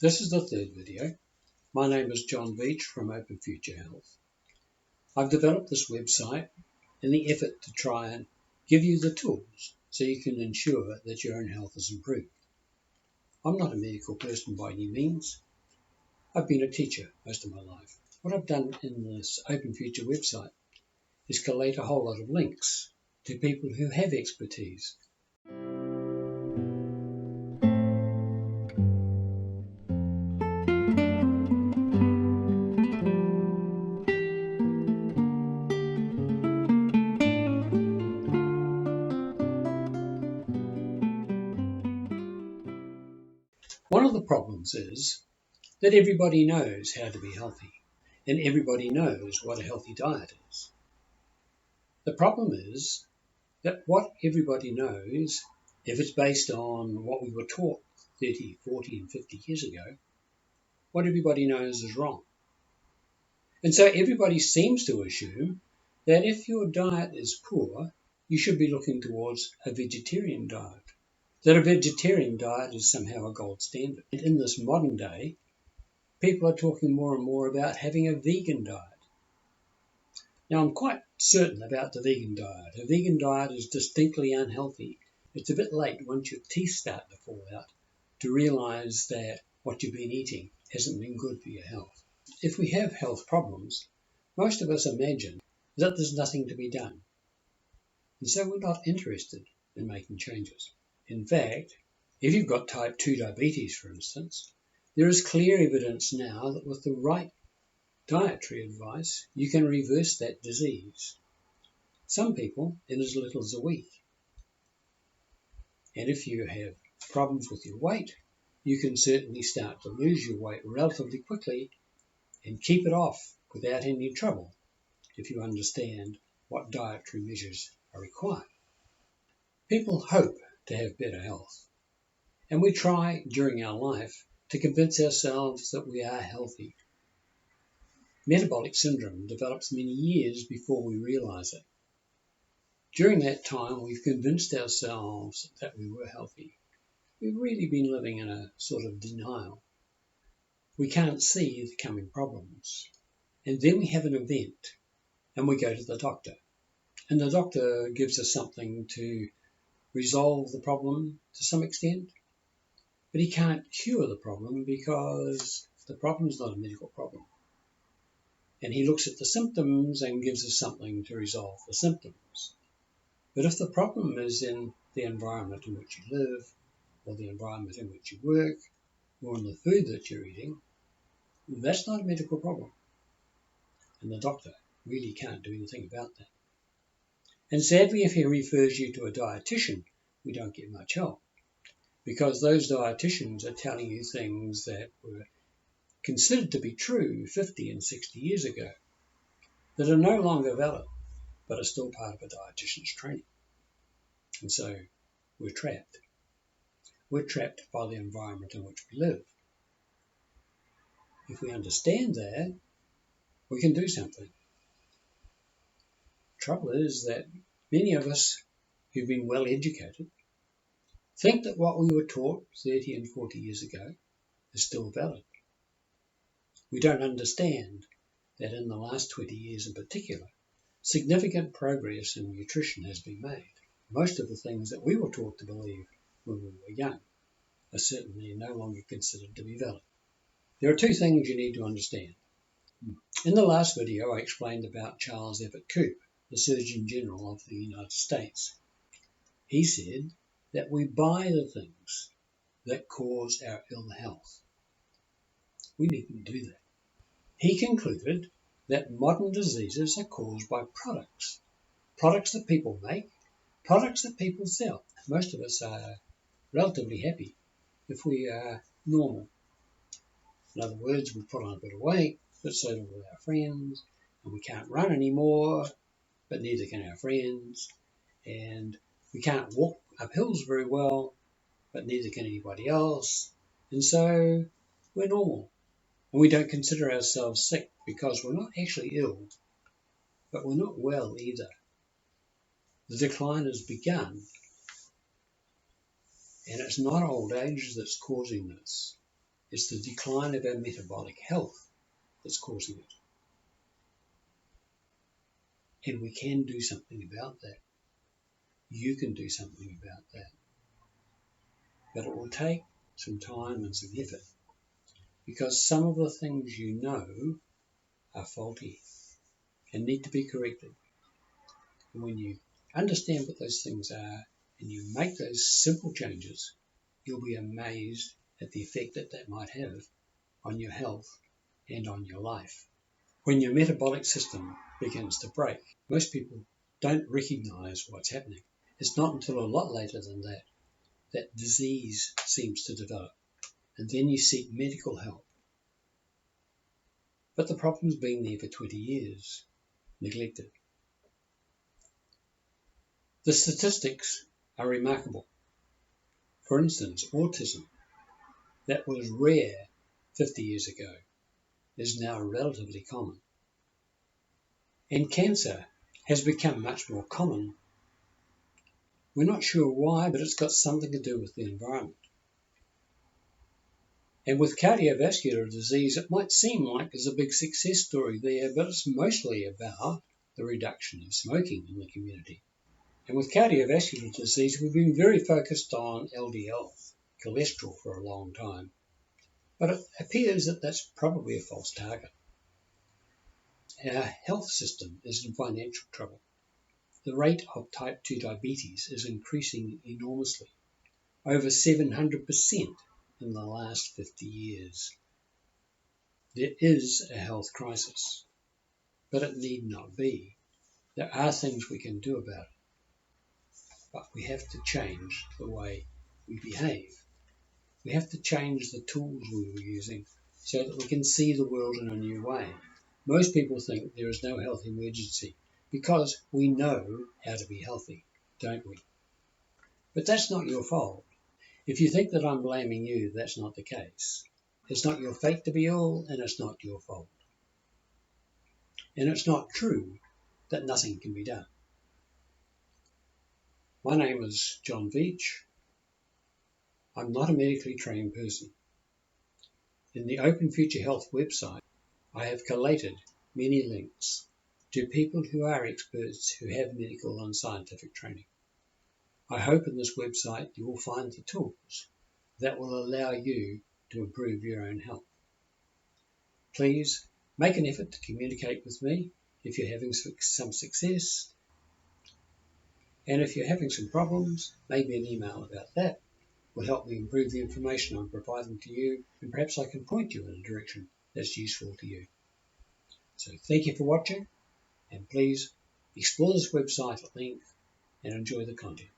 This is the third video. My name is John Veitch from Open Future Health. I've developed this website in the effort to try and give you the tools so you can ensure that your own health is improved. I'm not a medical person by any means. I've been a teacher most of my life. What I've done in this Open Future website is collate a whole lot of links to people who have expertise. One of the problems is that everybody knows how to be healthy and everybody knows what a healthy diet is. The problem is that what everybody knows, if it's based on what we were taught 30, 40 and 50 years ago, what everybody knows is wrong. And so everybody seems to assume that if your diet is poor, you should be looking towards a vegetarian diet. That a vegetarian diet is somehow a gold standard. And in this modern day, people are talking more and more about having a vegan diet. Now, I'm quite certain about the vegan diet. A vegan diet is distinctly unhealthy. It's a bit late once your teeth start to fall out to realise that what you've been eating hasn't been good for your health. If we have health problems, most of us imagine that there's nothing to be done. And so we're not interested in making changes. In fact, if you've got type 2 diabetes, for instance, there is clear evidence now that with the right dietary advice, you can reverse that disease. Some people in as little as a week. And if you have problems with your weight, you can certainly start to lose your weight relatively quickly and keep it off without any trouble if you understand what dietary measures are required. People hope to have better health, and we try during our life to convince ourselves that we are healthy. Metabolic syndrome develops many years before we realize it. During that time, we've convinced ourselves that we were healthy. We've really been living in a sort of denial. We can't see the coming problems. And then we have an event, and we go to the doctor. And the doctor gives us something to resolve the problem to some extent, but he can't cure the problem because the problem is not a medical problem. And he looks at the symptoms and gives us something to resolve the symptoms. But if the problem is in the environment in which you live, or the environment in which you work, or in the food that you're eating, that's not a medical problem. And the doctor really can't do anything about that. And sadly, if he refers you to a dietitian, we don't get much help, because those dietitians are telling you things that were considered to be true 50 and 60 years ago, that are no longer valid, but are still part of a dietitian's training. And so we're trapped. We're trapped by the environment in which we live. If we understand that, we can do something. The trouble is that many of us who've been well educated think that what we were taught 30 and 40 years ago is still valid. We don't understand that in the last 20 years in particular, significant progress in nutrition has been made. Most of the things that we were taught to believe when we were young are certainly no longer considered to be valid. There are two things you need to understand. In the last video, I explained about Charles Everett Koop, the Surgeon General of the United States. He said that we buy the things that cause our ill health. We needn't do that. He concluded that modern diseases are caused by products that people make, products that people sell. Most of us are relatively happy if we are normal. In other words, we put on a bit of weight, but so do all our friends, and we can't run anymore, but neither can our friends, and we can't walk up hills very well, but neither can anybody else, and so we're normal. And we don't consider ourselves sick because we're not actually ill, but we're not well either. The decline has begun, and it's not old age that's causing this. It's the decline of our metabolic health that's causing it. And we can do something about that. You can do something about that. But it will take some time and some effort, because some of the things you know are faulty and need to be corrected. And when you understand what those things are and you make those simple changes, you'll be amazed at the effect that that might have on your health and on your life. When your metabolic system begins to break, most people don't recognize what's happening. It's not until a lot later than that that disease seems to develop, and then you seek medical help. But the problem's been there for 20 years, neglected. The statistics are remarkable. For instance, autism, that was rare 50 years ago, is now relatively common. And cancer has become much more common. We're not sure why, but it's got something to do with the environment. And with cardiovascular disease, it might seem like there's a big success story there, but it's mostly about the reduction of smoking in the community. And with cardiovascular disease, we've been very focused on LDL-cholesterol for a long time. But it appears that that's probably a false target. Our health system is in financial trouble. The rate of type 2 diabetes is increasing enormously, over 700% in the last 50 years. There is a health crisis, but it need not be. There are things we can do about it, but we have to change the way we behave. We have to change the tools we were using so that we can see the world in a new way. Most people think there is no health emergency because we know how to be healthy, don't we? But that's not your fault. If you think that I'm blaming you, that's not the case. It's not your fate to be ill, and it's not your fault. And it's not true that nothing can be done. My name is John Veitch. I'm not a medically trained person. In the Open Future Health website, I have collated many links to people who are experts who have medical and scientific training. I hope in this website you will find the tools that will allow you to improve your own health. Please make an effort to communicate with me if you're having some success. And if you're having some problems, maybe an email about that will help me improve the information I'm providing to you, and perhaps I can point you in a direction that's useful to you. So thank you for watching, and please explore this website at length and enjoy the content.